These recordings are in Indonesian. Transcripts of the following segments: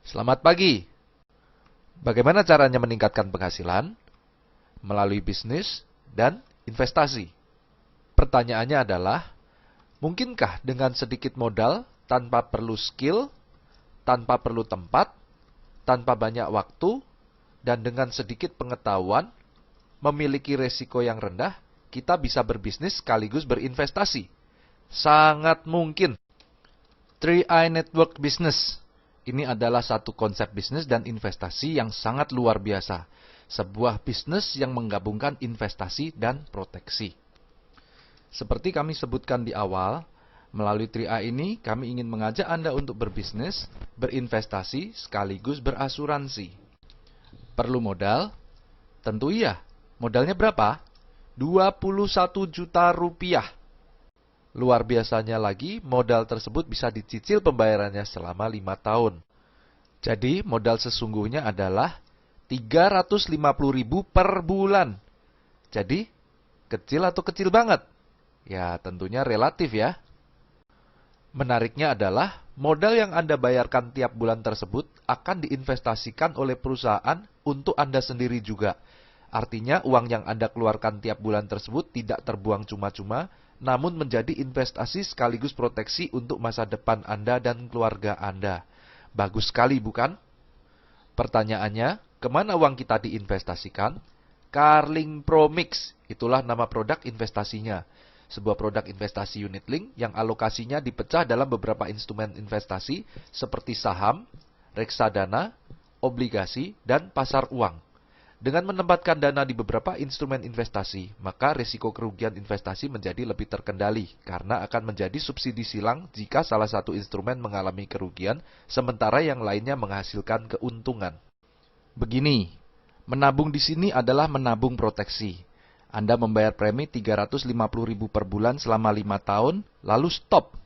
Selamat pagi. Bagaimana caranya meningkatkan penghasilan? Melalui bisnis dan investasi. Pertanyaannya adalah, mungkinkah dengan sedikit modal, tanpa perlu skill, tanpa perlu tempat, tanpa banyak waktu, dan dengan sedikit pengetahuan, memiliki resiko yang rendah, kita bisa berbisnis sekaligus berinvestasi? Sangat mungkin. 3i Network Business. Ini adalah satu konsep bisnis dan investasi yang sangat luar biasa. Sebuah bisnis yang menggabungkan investasi dan proteksi. Seperti kami sebutkan di awal, melalui 3i ini kami ingin mengajak Anda untuk berbisnis, berinvestasi, sekaligus berasuransi. Perlu modal? Tentu iya. Modalnya berapa? 21 juta rupiah. Luar biasanya lagi, modal tersebut bisa dicicil pembayarannya selama 5 tahun. Jadi, modal sesungguhnya adalah 350.000 per bulan. Jadi, kecil atau kecil banget? Ya, tentunya relatif ya. Menariknya adalah, modal yang Anda bayarkan tiap bulan tersebut akan diinvestasikan oleh perusahaan untuk Anda sendiri juga. Artinya, uang yang Anda keluarkan tiap bulan tersebut tidak terbuang cuma-cuma, namun menjadi investasi sekaligus proteksi untuk masa depan Anda dan keluarga Anda. Bagus sekali, bukan? Pertanyaannya, kemana uang kita diinvestasikan? Carling Promix, itulah nama produk investasinya. Sebuah produk investasi unit link yang alokasinya dipecah dalam beberapa instrumen investasi seperti saham, reksadana, obligasi, dan pasar uang. Dengan menempatkan dana di beberapa instrumen investasi, maka risiko kerugian investasi menjadi lebih terkendali karena akan menjadi subsidi silang jika salah satu instrumen mengalami kerugian, sementara yang lainnya menghasilkan keuntungan. Begini, menabung di sini adalah menabung proteksi. Anda membayar premi 350.000 per bulan selama 5 tahun, lalu stop.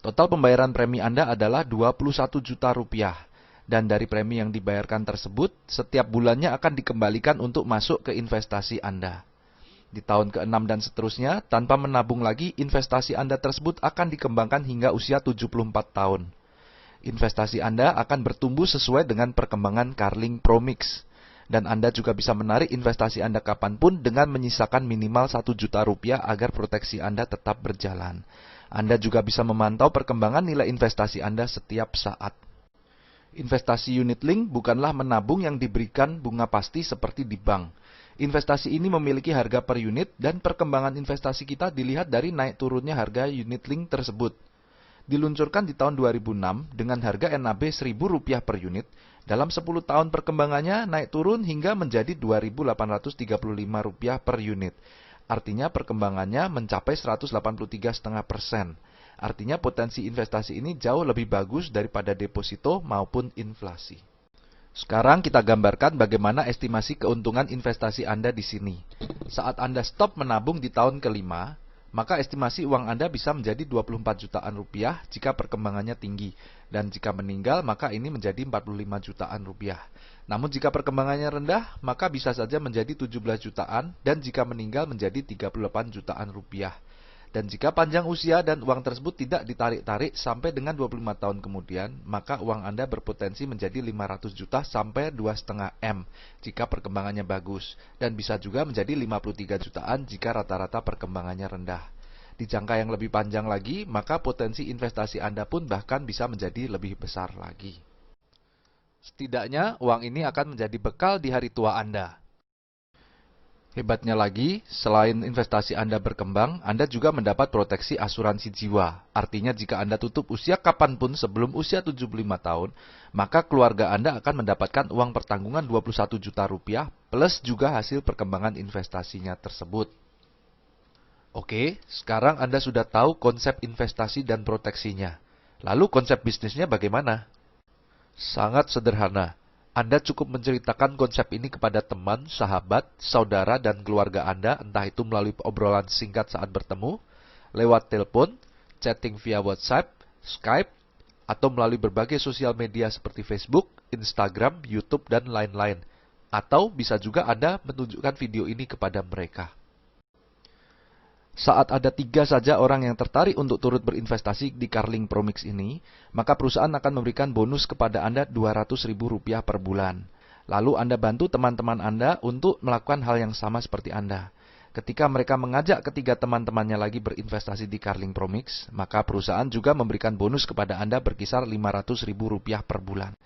Total pembayaran premi Anda adalah 21 juta rupiah. Dan dari premi yang dibayarkan tersebut, setiap bulannya akan dikembalikan untuk masuk ke investasi Anda. Di tahun ke-6 dan seterusnya, tanpa menabung lagi, investasi Anda tersebut akan dikembangkan hingga usia 74 tahun. Investasi Anda akan bertumbuh sesuai dengan perkembangan Carling Promix. Dan Anda juga bisa menarik investasi Anda kapanpun dengan menyisakan minimal 1 juta rupiah agar proteksi Anda tetap berjalan. Anda juga bisa memantau perkembangan nilai investasi Anda setiap saat. Investasi unit link bukanlah menabung yang diberikan bunga pasti seperti di bank. Investasi ini memiliki harga per unit dan perkembangan investasi kita dilihat dari naik turunnya harga unit link tersebut. Diluncurkan di tahun 2006 dengan harga NAB Rp1.000 per unit, dalam 10 tahun perkembangannya naik turun hingga menjadi Rp2.835 per unit. Artinya perkembangannya mencapai 183,5%. Artinya potensi investasi ini jauh lebih bagus daripada deposito maupun inflasi. Sekarang kita gambarkan bagaimana estimasi keuntungan investasi Anda di sini. Saat Anda stop menabung di tahun kelima, maka estimasi uang Anda bisa menjadi 24 jutaan rupiah jika perkembangannya tinggi. Dan jika meninggal, maka ini menjadi 45 jutaan rupiah. Namun jika perkembangannya rendah, maka bisa saja menjadi 17 jutaan dan jika meninggal menjadi 38 jutaan rupiah. Dan jika panjang usia dan uang tersebut tidak ditarik-tarik sampai dengan 25 tahun kemudian, maka uang Anda berpotensi menjadi 500 juta sampai 2,5 M jika perkembangannya bagus. Dan bisa juga menjadi 53 jutaan jika rata-rata perkembangannya rendah. Di jangka yang lebih panjang lagi, maka potensi investasi Anda pun bahkan bisa menjadi lebih besar lagi. Setidaknya, uang ini akan menjadi bekal di hari tua Anda. Hebatnya lagi, selain investasi Anda berkembang, Anda juga mendapat proteksi asuransi jiwa. Artinya jika Anda tutup usia kapanpun sebelum usia 75 tahun, maka keluarga Anda akan mendapatkan uang pertanggungan 21 juta rupiah plus juga hasil perkembangan investasinya tersebut. Oke, sekarang Anda sudah tahu konsep investasi dan proteksinya. Lalu konsep bisnisnya bagaimana? Sangat sederhana. Anda cukup menceritakan konsep ini kepada teman, sahabat, saudara, dan keluarga Anda, entah itu melalui obrolan singkat saat bertemu, lewat telepon, chatting via WhatsApp, Skype, atau melalui berbagai sosial media seperti Facebook, Instagram, YouTube, dan lain-lain. Atau bisa juga Anda menunjukkan video ini kepada mereka. Saat ada 3 saja orang yang tertarik untuk turut berinvestasi di Carling Promix ini, maka perusahaan akan memberikan bonus kepada Anda Rp200.000 per bulan. Lalu Anda bantu teman-teman Anda untuk melakukan hal yang sama seperti Anda. Ketika mereka mengajak ketiga teman-temannya lagi berinvestasi di Carling Promix, maka perusahaan juga memberikan bonus kepada Anda berkisar Rp500.000 per bulan.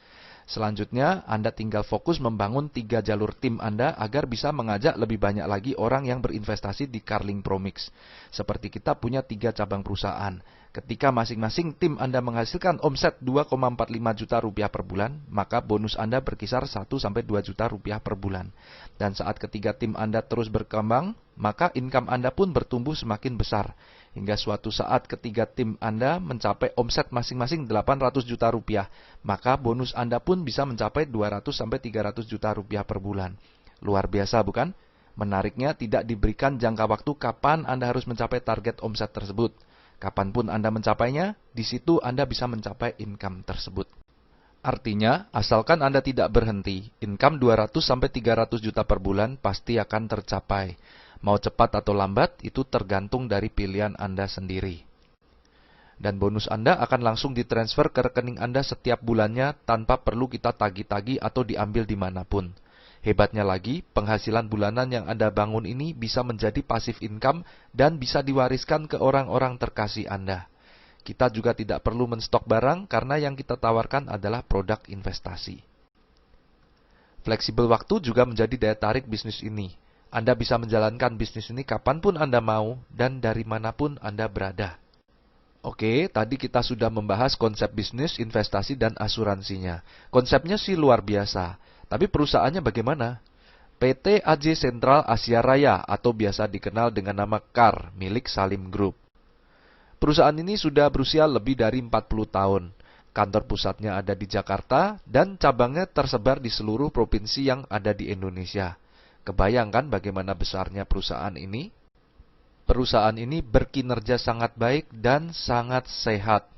Selanjutnya, Anda tinggal fokus membangun 3 jalur tim Anda agar bisa mengajak lebih banyak lagi orang yang berinvestasi di Carling Promix. Seperti kita punya 3 cabang perusahaan. Ketika masing-masing tim Anda menghasilkan omset Rp2,45 juta per bulan, maka bonus Anda berkisar Rp1-2 juta per bulan. Dan saat ketiga tim Anda terus berkembang, maka income Anda pun bertumbuh semakin besar. Hingga suatu saat ketiga tim Anda mencapai omset masing-masing Rp800 juta, maka bonus Anda pun bisa mencapai Rp200-300 juta per bulan. Luar biasa bukan? Menariknya tidak diberikan jangka waktu kapan Anda harus mencapai target omset tersebut. Kapanpun Anda mencapainya, di situ Anda bisa mencapai income tersebut. Artinya, asalkan Anda tidak berhenti, income 200-300 juta per bulan pasti akan tercapai. Mau cepat atau lambat, itu tergantung dari pilihan Anda sendiri. Dan bonus Anda akan langsung ditransfer ke rekening Anda setiap bulannya tanpa perlu kita tagih-tagih atau diambil dimanapun. Hebatnya lagi, penghasilan bulanan yang Anda bangun ini bisa menjadi passive income dan bisa diwariskan ke orang-orang terkasih Anda. Kita juga tidak perlu menstok barang karena yang kita tawarkan adalah produk investasi. Fleksibel waktu juga menjadi daya tarik bisnis ini. Anda bisa menjalankan bisnis ini kapanpun Anda mau dan dari manapun Anda berada. Oke, tadi kita sudah membahas konsep bisnis, investasi, dan asuransinya. Konsepnya sih luar biasa. Tapi perusahaannya bagaimana? PT AJ Sentral Asia Raya atau biasa dikenal dengan nama CAR milik Salim Group. Perusahaan ini sudah berusia lebih dari 40 tahun. Kantor pusatnya ada di Jakarta dan cabangnya tersebar di seluruh provinsi yang ada di Indonesia. Kebayangkan bagaimana besarnya perusahaan ini? Perusahaan ini berkinerja sangat baik dan sangat sehat.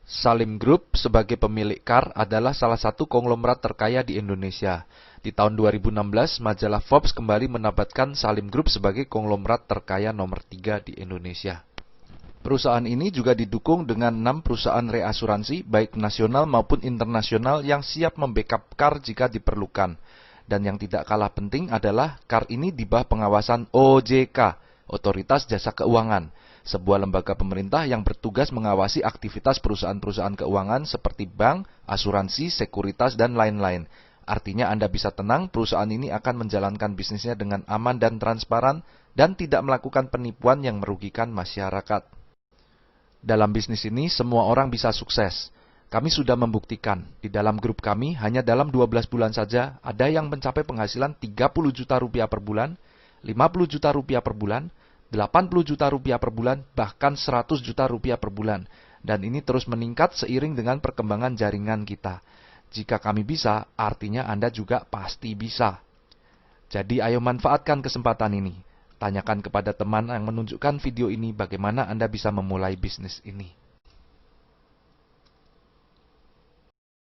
Salim Group sebagai pemilik CAR adalah salah satu konglomerat terkaya di Indonesia. Di tahun 2016, majalah Forbes kembali menempatkan Salim Group sebagai konglomerat terkaya nomor 3 di Indonesia. Perusahaan ini juga didukung dengan 6 perusahaan reasuransi, baik nasional maupun internasional yang siap membackup CAR jika diperlukan. Dan yang tidak kalah penting adalah CAR ini di bawah pengawasan OJK, Otoritas Jasa Keuangan, sebuah lembaga pemerintah yang bertugas mengawasi aktivitas perusahaan-perusahaan keuangan seperti bank, asuransi, sekuritas, dan lain-lain. Artinya Anda bisa tenang, perusahaan ini akan menjalankan bisnisnya dengan aman dan transparan dan tidak melakukan penipuan yang merugikan masyarakat. Dalam bisnis ini, semua orang bisa sukses. Kami sudah membuktikan, di dalam grup kami hanya dalam 12 bulan saja ada yang mencapai penghasilan Rp30 juta per bulan, Rp50 juta per bulan, Rp80 juta per bulan, bahkan Rp100 juta per bulan. Dan ini terus meningkat seiring dengan perkembangan jaringan kita. Jika kami bisa, artinya Anda juga pasti bisa. Jadi ayo manfaatkan kesempatan ini. Tanyakan kepada teman yang menunjukkan video ini bagaimana Anda bisa memulai bisnis ini.